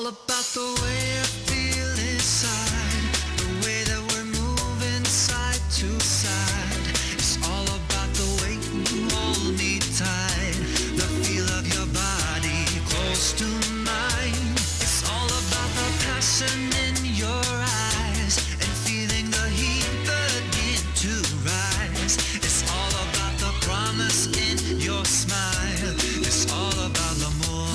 all about the way I feel inside, the way that we're moving side to side. It's all about the way you hold me tight, the feel of your body close to mine. It's all about the passion in your eyes and feeling the heat begin to rise. It's all about the promise in your smile. It's all about l'amour.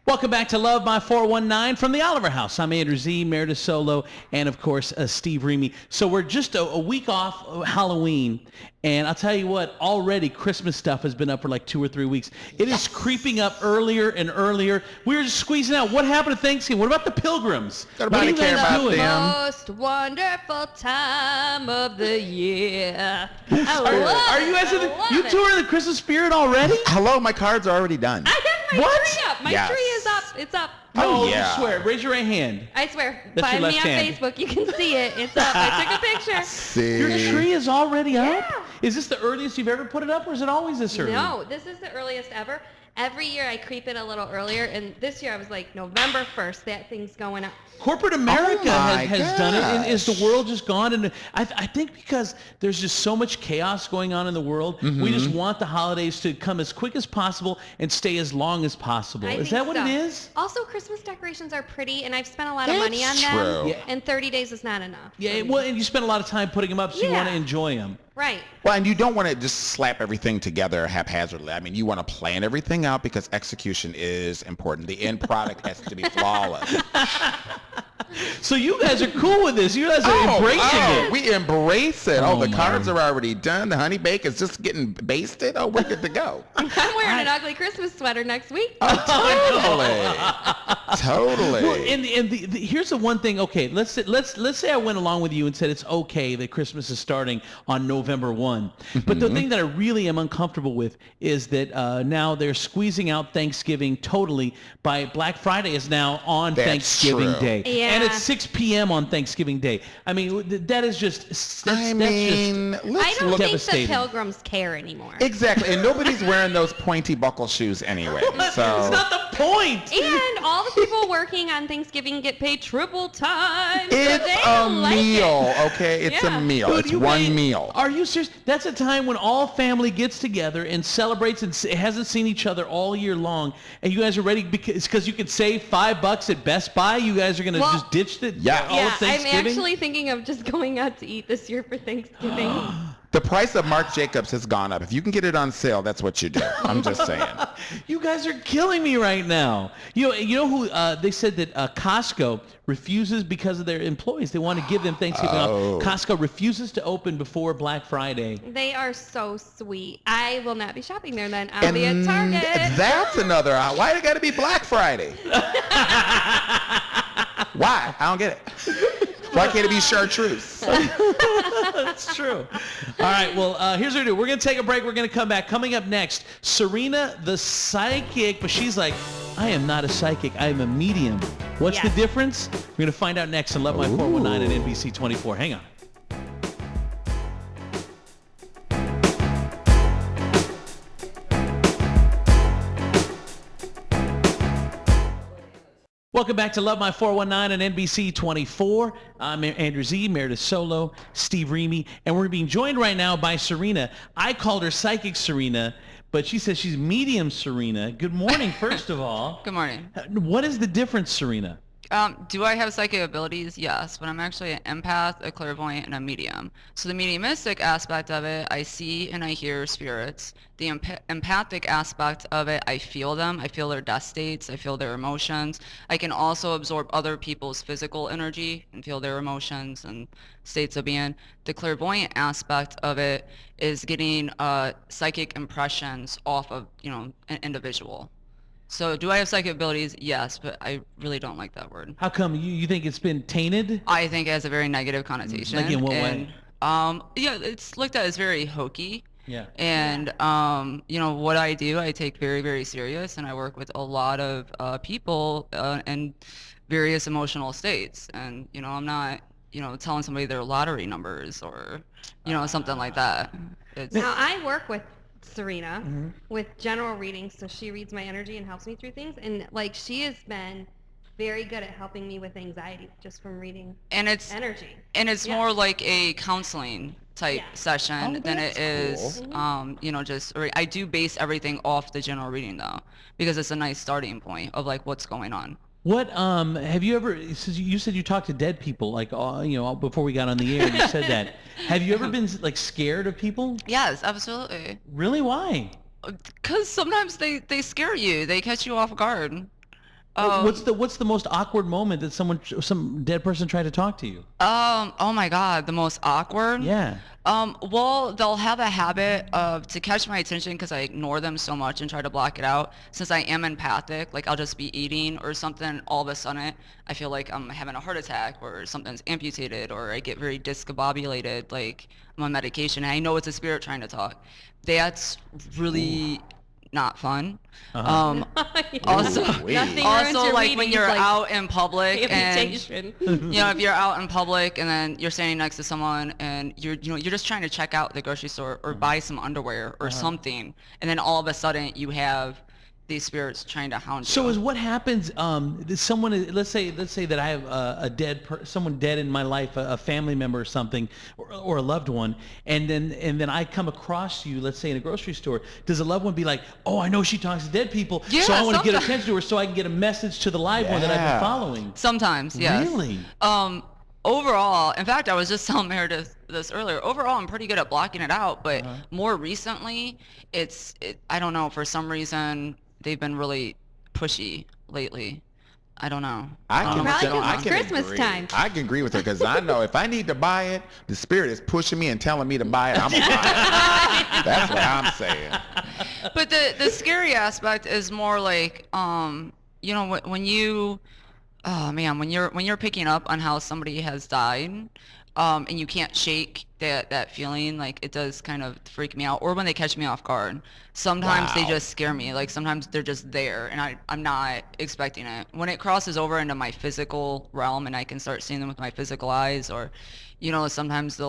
Welcome back to Love by 419 from the Oliver House. I'm Andrew Z, Meredith Solo, and of course, Steve Remy. So we're just a week off of Halloween, and I'll tell you what, already Christmas stuff has been up for like 2 or 3 weeks. It is creeping up earlier and earlier. We're just squeezing out. What happened to Thanksgiving? What about the Pilgrims? Nobody care about doing? them. Most wonderful time of the year. Are you guys you two are in the Christmas spirit already? Hello, my cards are already done. I have my tree up. My Yes. tree is up. It's up. No, yeah. you swear. Raise your right hand. I swear. That's your Find me left on hand. Facebook. You can see it. It's up. I took a picture. See. Your tree is already up? Yeah. Is this the earliest you've ever put it up, or is it always this early? No, this is the earliest ever. Every year I creep it a little earlier, and this year I was like, November 1st, that thing's going up. Corporate America my has done it, and is the gosh. world just gone? And I think because there's just so much chaos going on in the world, we just want the holidays to come as quick as possible and stay as long as possible. I Is think that what so. it is? Also, Christmas decorations are pretty, and I've spent a lot of money on That's them. true. Yeah. And 30 days is not enough. Yeah, well, and you spend a lot of time putting them up, so you Yeah. want to enjoy them. Right. Well, and you don't want to just slap everything together haphazardly. I mean, you want to plan everything out because execution is important. The end product has to be flawless. So you guys are cool with this. You guys are embracing it. We embrace it. Oh, Oh, the my. cards are already done. The honey bake is just getting basted. Oh, we're good to go. I'm wearing an ugly Christmas sweater next week. Totally. Well, and here's the one thing. Okay, let's say I went along with you and said it's okay that Christmas is starting on November 1. But the thing that I really am uncomfortable with is that now they're squeezing out Thanksgiving totally. By Black Friday is now on That's Thanksgiving true. Day, Yeah. and it's 6 p.m. on Thanksgiving Day. I mean, that is just that's I just mean, I let's don't look. think devastating. the pilgrims care anymore. Exactly. And nobody's wearing those pointy buckle shoes anyway. So it's not the point. And all the people working on Thanksgiving get paid triple time. so it's they a like meal, it. okay? It's Yeah. a meal. Dude, it's you one guys- meal. Are you serious? That's a time when all family gets together and celebrates and hasn't seen each other all year long, and you guys are ready because you can save $5 at Best Buy. You guys are gonna Well, just ditch it. Yeah. all Yeah, of I'm Thanksgiving. actually thinking of just going out to eat this year for Thanksgiving. The price of Marc Jacobs has gone up. If you can get it on sale, that's what you do. I'm just saying. You guys are killing me right now. You know who they said that Costco refuses because of their employees. They want to give them Thanksgiving Oh. off. Costco refuses to open before Black Friday. They are so sweet. I will not be shopping there then. I'll be at Target. That's another. Why it got to be Black Friday? Why? I don't get it. Why can't it be chartreuse? That's true. All right, well, here's what we do. We're going to take a break. We're going to come back. Coming up next, Sirena the psychic, but she's like, I am not a psychic. I am a medium. What's the Yes. difference? We're going to find out next on Love My 419 and NBC 24. Hang on. Welcome back to Love My 419 on NBC 24. I'm Andrew Z, Meredith Solo, Steve Remy, and we're being joined right now by Sirena. I called her Psychic Sirena, but she says she's Medium Sirena. Good morning, first of all. Good morning. What is the difference, Sirena? Do I have psychic abilities? Yes, but I'm actually an empath, a clairvoyant, and a medium. So the mediumistic aspect of it, I see and I hear spirits. The empathic aspect of it, I feel them. I feel their death states. I feel their emotions. I can also absorb other people's physical energy and feel their emotions and states of being. The clairvoyant aspect of it is getting psychic impressions off of, an individual. So do I have psychic abilities? Yes, but I really don't like that word. How come you think it's been tainted? I think it has a very negative connotation. Like in what way? Yeah, it's looked at as very hokey. Yeah. And what I do, I take very, very serious, and I work with a lot of people in various emotional states. And I'm not telling somebody their lottery numbers or something like that. Now, I work with Serena with general readings, so she reads my energy and helps me through things, and like she has been very good at helping me with anxiety just from reading And it's energy. more like a counseling type Yeah. session Oh, than it that's is, cool. just, I do base everything off the general reading though, because it's a nice starting point of like what's going on. What have you ever? Since you said you talked to dead people, like before we got on the air, you said that. Have you ever been like scared of people? Yes, absolutely. Really? Why? Because sometimes they scare you. They catch you off guard. What's the most awkward moment that some dead person tried to talk to you? Oh my God, the most awkward? Yeah. Well, they'll have a habit of, to catch my attention because I ignore them so much and try to block it out. Since I am empathic, like I'll just be eating or something, all of a sudden I feel like I'm having a heart attack or something's amputated or I get very discombobulated, like I'm on medication and I know it's a spirit trying to talk. That's really not fun. Also, Nothing ruins also your like when readings, you're like out in public and amputation. if you're out in public and then you're standing next to someone and you're just trying to check out the grocery store or buy some underwear or something, and then all of a sudden you have these spirits trying to hound you. So is what happens? Let's say that I have someone dead in my life, a family member or something, or a loved one, and then I come across you, let's say in a grocery store. Does a loved one be like, "Oh, I know she talks to dead people, Yeah, so I want to get sometimes. attention to her, so I can get a message to the live one that I've Yeah. been following"? Sometimes, yes. Really? Overall, in fact, I was just telling Meredith this earlier. Overall, I'm pretty good at blocking it out, but more recently, I don't know, for some reason, they've been really pushy lately. I don't know. Probably 'cause I it's can Christmas agree. time. I can agree with her because I know if I need to buy it, the spirit is pushing me and telling me to buy it. I'm gonna buy it. That's what I'm saying. But the scary aspect is more like, when you, oh man, when you're picking up on how somebody has died, and you can't shake that feeling, like it does kind of freak me out. Or when they catch me off guard, sometimes they Wow. just scare me. Like sometimes they're just there and I'm not expecting it. When it crosses over into my physical realm and I can start seeing them with my physical eyes, or, sometimes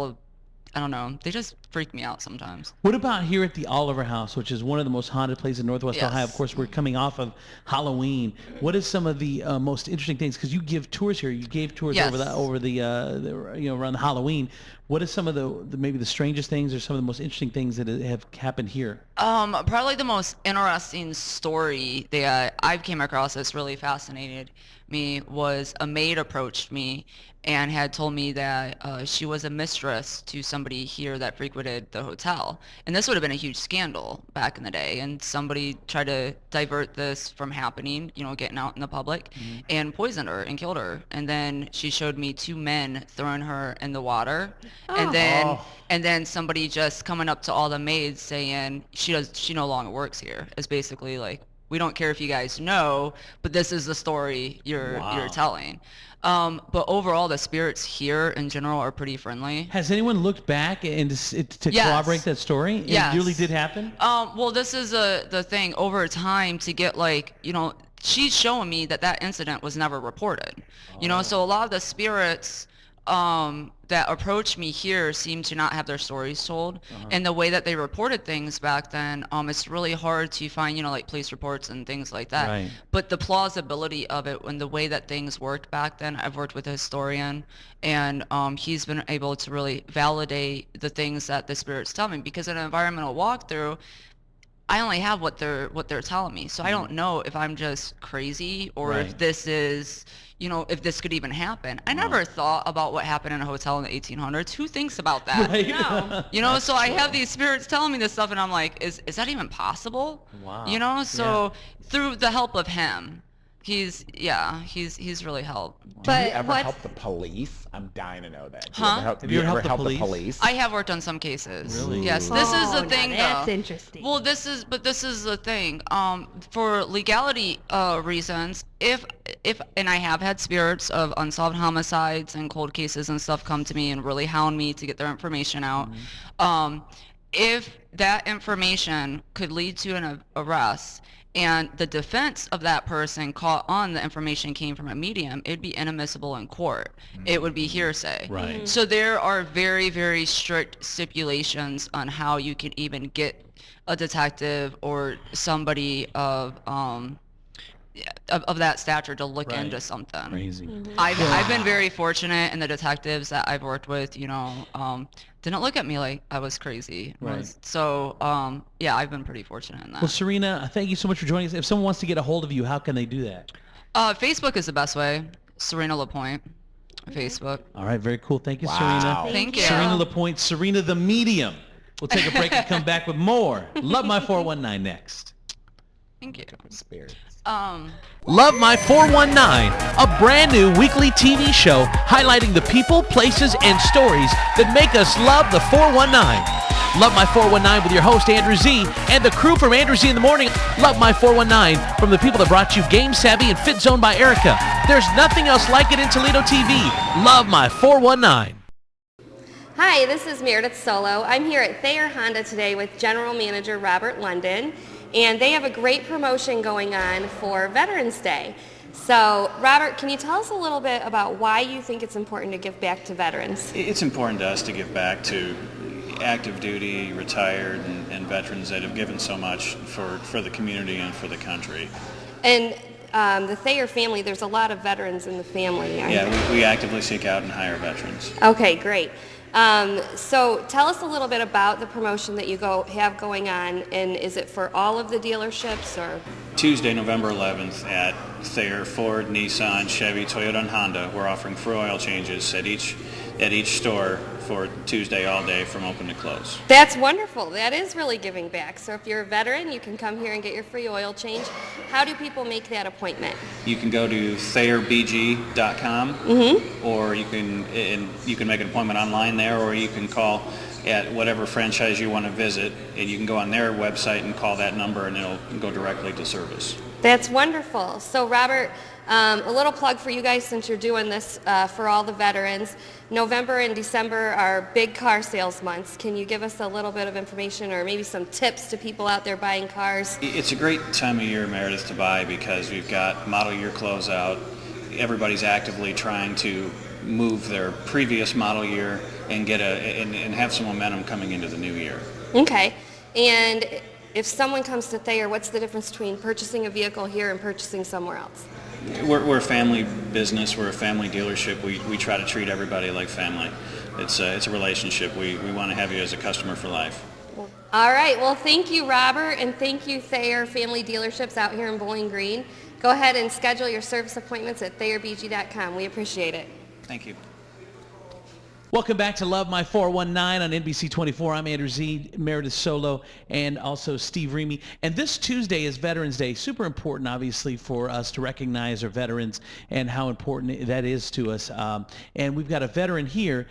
I don't know, they just freak me out sometimes. What about here at the Oliver House, which is one of the most haunted places in Northwest Yes. Ohio? Of course, we're coming off of Halloween. What is some of the most interesting things? Because you give tours here. You gave tours Yes. over the around Halloween. What is some of the maybe the strangest things or some of the most interesting things that have happened here? Probably the most interesting story that I've came across that's really fascinated me was a maid approached me and had told me that she was a mistress to somebody here that frequented the hotel. And this would have been a huge scandal back in the day. And somebody tried to divert this from happening, getting out in the public, and poisoned her and killed her. And then she showed me two men throwing her in the water. And then somebody just coming up to all the maids saying she no longer works here. It's basically like, we don't care if you guys know, but this is the story you're telling. But overall, the spirits here in general are pretty friendly. Has anyone looked back and to Yes. corroborate that story? Yes. It really did happen? Well, this is the thing. Over time, to get she's showing me that incident was never reported. So a lot of the spirits that approached me here seem to not have their stories told. And the way that they reported things back then, it's really hard to find, like police reports and things like that. Right. But the plausibility of it and the way that things worked back then, I've worked with a historian, and he's been able to really validate the things that the spirits tell me. Because in an environmental walkthrough, I only have what they're telling me. So I don't know if I'm just crazy or if Right. this is, if this could even happen. I never thought about what happened in a hotel in the 1800s. Who thinks about that? Right? No. So I have these spirits telling me this stuff and I'm like, is that even possible? Wow. So through the help of him, he's really helped. Do But you ever what's- help the police? I'm dying to know that. Huh? Have you ever helped the police? I have worked on some cases. Really? Yes. This is Oh, the now thing that's though. interesting. Well, this is the thing. For legality reasons, if and I have had spirits of unsolved homicides and cold cases and stuff come to me and really hound me to get their information out. If that information could lead to an arrest and the defense of that person caught on the information came from a medium, it'd be inadmissible in court. It would be hearsay. Right. So there are very, very strict stipulations on how you can even get a detective or somebody of that stature to look Right. into something. Crazy. I've been very fortunate, and the detectives that I've worked with, didn't look at me like I was crazy. Right. So, yeah, I've been pretty fortunate in that. Well, Serena, thank you so much for joining us. If someone wants to get a hold of you, how can they do that? Facebook is the best way. Sirena La Point, Facebook. All right, very cool. Thank you, Wow. Serena. Thank you. Serena La Point, Serena the Medium. We'll take a break and come back with more. Love My 419 next. Thank you. Spirits. Love My 419, a brand new weekly TV show highlighting the people, places, and stories that make us love the 419. Love My 419 with your host, Andrew Z, and the crew from Andrew Z in the Morning. Love My 419 from the people that brought you Game Savvy and Fit Zone by Erica. There's nothing else like it in Toledo TV. Love My 419. Hi, this is Meredith Solo. I'm here at Thayer Honda today with General Manager Robert London, and they have a great promotion going on for Veterans Day. So, Robert, can you tell us a little bit about why you think it's important to give back to veterans? It's important to us to give back to active duty, retired, and veterans that have given so much for the community and for the country. And the Thayer family, there's a lot of veterans in the family. Yeah, we actively seek out and hire veterans. Okay, great. So tell us a little bit about the promotion that you have going on, and is it for all of the dealerships or? Tuesday, November 11th at Thayer, Ford, Nissan, Chevy, Toyota, and Honda, we're offering free oil changes at each store for Tuesday all day from open to close. That's wonderful. That is really giving back. So if you're a veteran, you can come here and get your free oil change. How do people make that appointment? You can go to ThayerBG.com, or you can make an appointment online there, or you can call at whatever franchise you want to visit, and you can go on their website and call that number, and it'll go directly to service. That's wonderful. So Robert, a little plug for you guys since you're doing this for all the veterans. November and December are big car sales months. Can you give us a little bit of information or maybe some tips to people out there buying cars? It's a great time of year, Meredith, to buy because we've got model year closeout. Everybody's actively trying to move their previous model year and and have some momentum coming into the new year. Okay. And if someone comes to Thayer, what's the difference between purchasing a vehicle here and purchasing somewhere else? We're a family business. We're a family dealership. We try to treat everybody like family. It's a relationship. We want to have you as a customer for life. All right. Well, thank you, Robert, and thank you, Thayer Family Dealerships out here in Bowling Green. Go ahead and schedule your service appointments at ThayerBG.com. We appreciate it. Thank you. Welcome back to Love My 419 on NBC 24. I'm Andrew Z, Meredith Solo, and also Steve Remy. And this Tuesday is Veterans Day. Super important, obviously, for us to recognize our veterans and how important that is to us. And we've got a veteran here.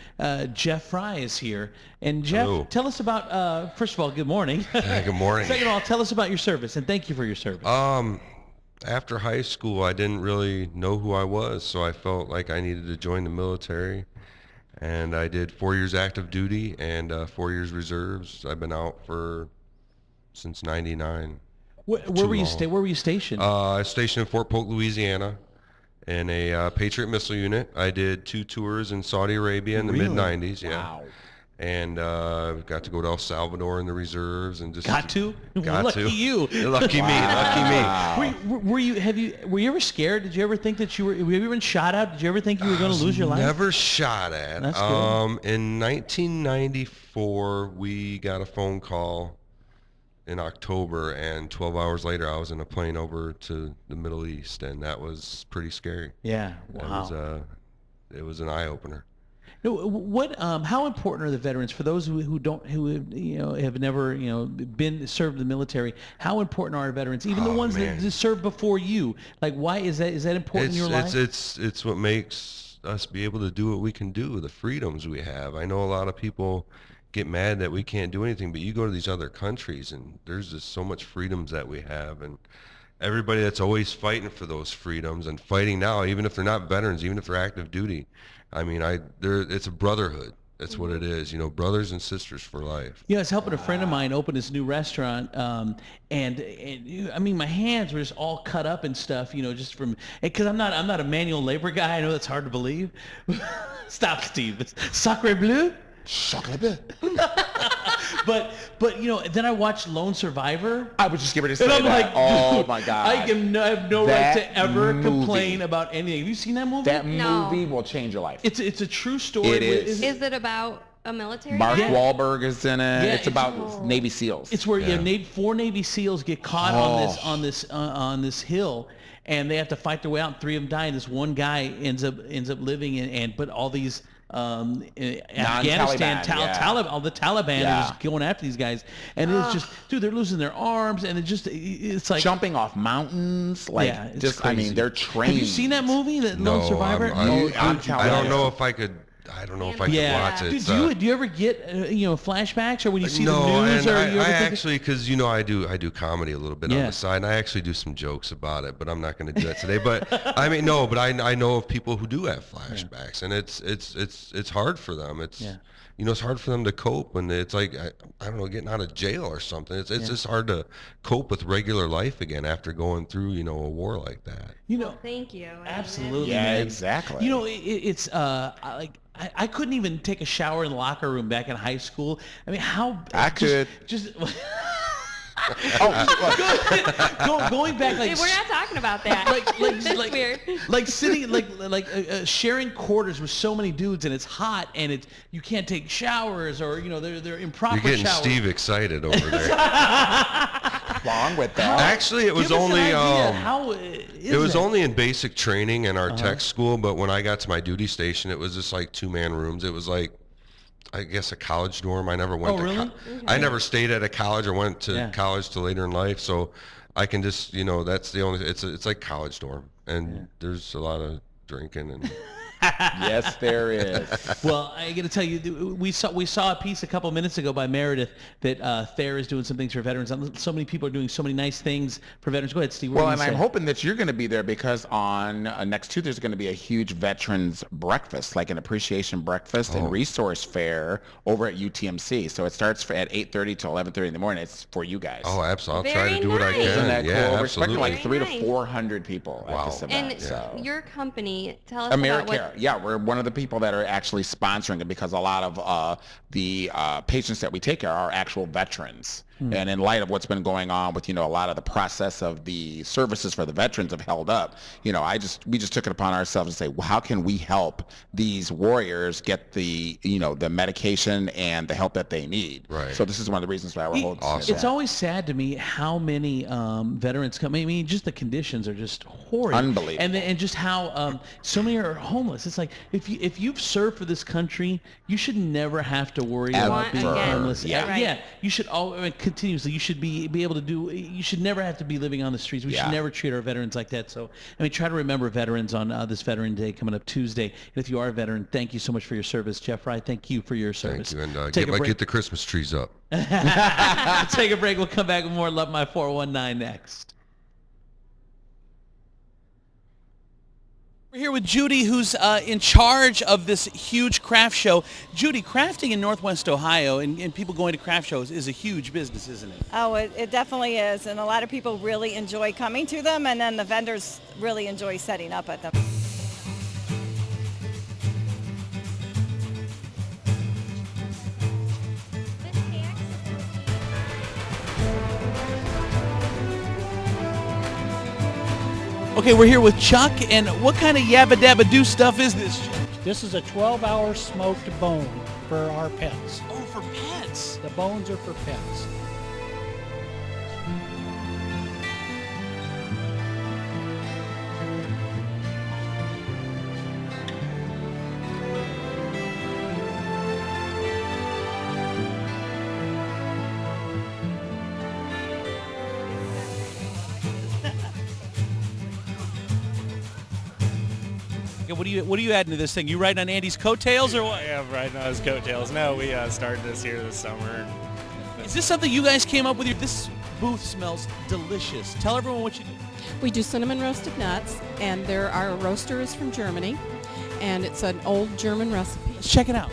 Jeff Frey is here. And Jeff, Hello. tell us about, first of all, good morning. Good morning. Second of all, tell us about your service, and thank you for your service. After high school, I didn't really know who I was, so I felt like I needed to join the military. And I did 4 years active duty and 4 years reserves. I've been out since '99. Where were you stationed? I was stationed in Fort Polk, Louisiana, in a Patriot missile unit. I did 2 tours in Saudi Arabia in the Really? mid-'90s. Yeah. Wow. And got to go to El Salvador in the reserves and just Got to? Got Lucky to. you. Lucky me. Lucky me. Wow. Were you ever scared? Did you ever think that were you ever been shot at? Did you ever think you were going to lose your life? Never shot at. That's good. In 1994, we got a phone call in October, and 12 hours later, I was in a plane over to the Middle East, and that was pretty scary. Yeah. Wow. It was an eye opener. How important are the veterans for those who have never been served in the military? How important are our veterans, even the ones that served before you? Like, why is that important in your life? It's what makes us be able to do what we can do, the freedoms we have. I know a lot of people get mad that we can't do anything, but you go to these other countries and there's just so much freedoms that we have, and everybody that's always fighting for those freedoms and fighting now, even if they're not veterans, even if they're active duty. I mean, it's a brotherhood. That's what it is, brothers and sisters for life. Yeah, I was helping a friend of mine open his new restaurant, and I mean, my hands were just all cut up and stuff, just from, because I'm not a manual labor guy. I know that's hard to believe. Stop, Steve. It's sacre bleu. Chocolate. but then I watched Lone Survivor. I was just getting ready to And say I'm that. like, Oh dude, my God. I have no right That to ever movie. complain about anything. Have you seen that movie? That No. movie will change your life. It's a true story. It is. Is it about a military Mark guy? Wahlberg is in it. Yeah, it's about Navy SEALs. It's where Yeah. 4 Navy SEAls get caught on this hill, and they have to fight their way out. And 3 of them die, and this one guy ends up living. But all these Afghanistan all the Taliban are just going after these guys, and it's just, dude, they're losing their arms, and it's like jumping off mountains. Like, Yeah, it's just, crazy. I mean, they're trained. Have you seen that movie, that Lone Survivor? I'm I telling don't you. know if I could. I don't know if I could Yeah. watch it. Dude, do you ever get flashbacks, or when you see no, the news, and or you I ever think actually, because I do comedy a little bit on Yeah. the side, and I actually do some jokes about it, but I'm not going to do that today. But I mean, no, but I know of people who do have flashbacks, and it's hard for them. It's it's hard for them to cope, and it's like I don't know, getting out of jail or something. It's just hard to cope with regular life again after going through a war like that. Well, thank you. Absolutely, Yeah, man. exactly. It's I couldn't even take a shower in the locker room back in high school. I mean, how I could. Just Oh, going back, like Hey, we're not talking about that. That's weird. like sitting sharing quarters with so many dudes, and it's hot, and you can't take showers, or they're improper You're getting showers. Steve excited over there. wrong with that. Actually, it was Give us an only idea. How is it was that? only in basic training in our tech school, but when I got to my duty station, it was just like 2-man rooms. It was like, I guess, a college dorm. I never went Oh, to really? I never stayed at a college or went to college till later in life, so I can just, that's the only, it's like college dorm, and there's a lot of drinking and Yes, there is. Well, I got to tell you, we saw a piece a couple minutes ago by Meredith that Thayer is doing some things for veterans. So many people are doing so many nice things for veterans. Go ahead, Steve. Well, and I'm hoping that you're going to be there, because on next Tuesday there's going to be a huge veterans breakfast, like an appreciation breakfast and resource fair over at UTMC. So it starts at 8:30 to 11:30 in the morning. It's for you guys. oh, absolutely, I'll try Very to do what I nice. can. Isn't that yeah, cool? We're expecting absolutely. like 300 Very to nice. 400 people at this event. And So. your company, tell us about what... AmeriCare, yeah, we're one of the people that are actually sponsoring it, because a lot of the patients that we take care are actual veterans. And in light of what's been going on with, a lot of the process of the services for the veterans have held up, we just took it upon ourselves to say, well, how can we help these warriors get the, the medication and the help that they need? Right. So this is one of the reasons why we're holding this It's event. always sad to me how many veterans come. I mean, just the conditions are just horrid. Unbelievable. And just how so many are homeless. It's like, if you've served for this country, you should never have to worry about Ever. being homeless. Yeah. Right. Yeah. You should continuously. You should be able to do. You should never have to be living on the streets. We should never treat our veterans like that. So try to remember veterans on this Veteran Day coming up Tuesday. And if you are a veteran, thank you so much for your service, Jeff Frey. Thank you for your service. Thank you, and Take a break. get the Christmas trees up. Take a break. We'll come back with more Love My 419 next. We're here with Judy, who's in charge of this huge craft show. Judy, crafting in Northwest Ohio and people going to craft shows is a huge business, isn't it? Oh, it definitely is, and a lot of people really enjoy coming to them, and then the vendors really enjoy setting up at them. Okay, we're here with Chuck, and what kind of yabba dabba do stuff is this, Chuck? This is a 12-hour smoked bone for our pets. Oh, for pets. The bones are for pets. Okay, what are you adding to this thing? You riding on Andy's coattails or what? Yeah, right now his coattails. No, we started this here this summer. Is this something you guys came up with? This booth smells delicious. Tell everyone what you do. We do cinnamon roasted nuts, and our roaster is from Germany, and it's an old German recipe. Let's check it out.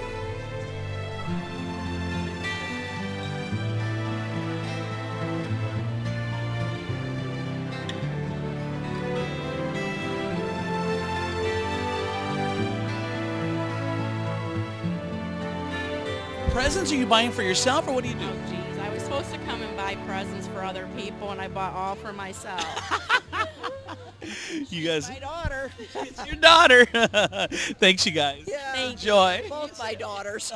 presents? Are you buying for yourself, or what do you do? Geez, I was supposed to come and buy presents for other people, and I bought all for myself. You guys, My daughter. it's your daughter. Thanks, you guys. Yeah. Enjoy. Both my daughters.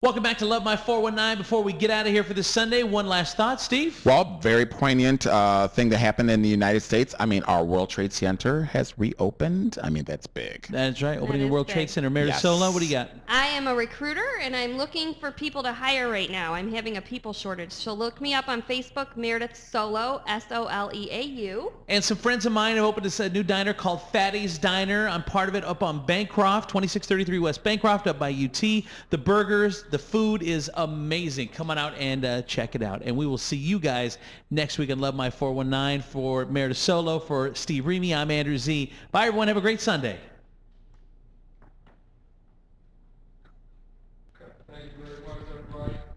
Welcome back to Love My 419. Before we get out of here for this Sunday, one last thought, Steve? Well, very poignant thing that happened in the United States. I mean, our World Trade Center has reopened. I mean, that's big. That's right. Opening the is World big. Trade Center. Meredith Yes. Solo, what do you got? I am a recruiter, and I'm looking for people to hire right now. I'm having a people shortage. So look me up on Facebook, Meredith Solo, Soleau. And some friends of mine have opened a new diner called Fatty's Diner. I'm part of it up on Bancroft, 2633 West Bancroft, up by UT. The burgers, the food is amazing. Come on out and check it out. And we will see you guys next week on Love My 419. For Meredith Solo, for Steve Remy, I'm Andrew Z. Bye, everyone. Have a great Sunday.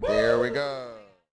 There we go.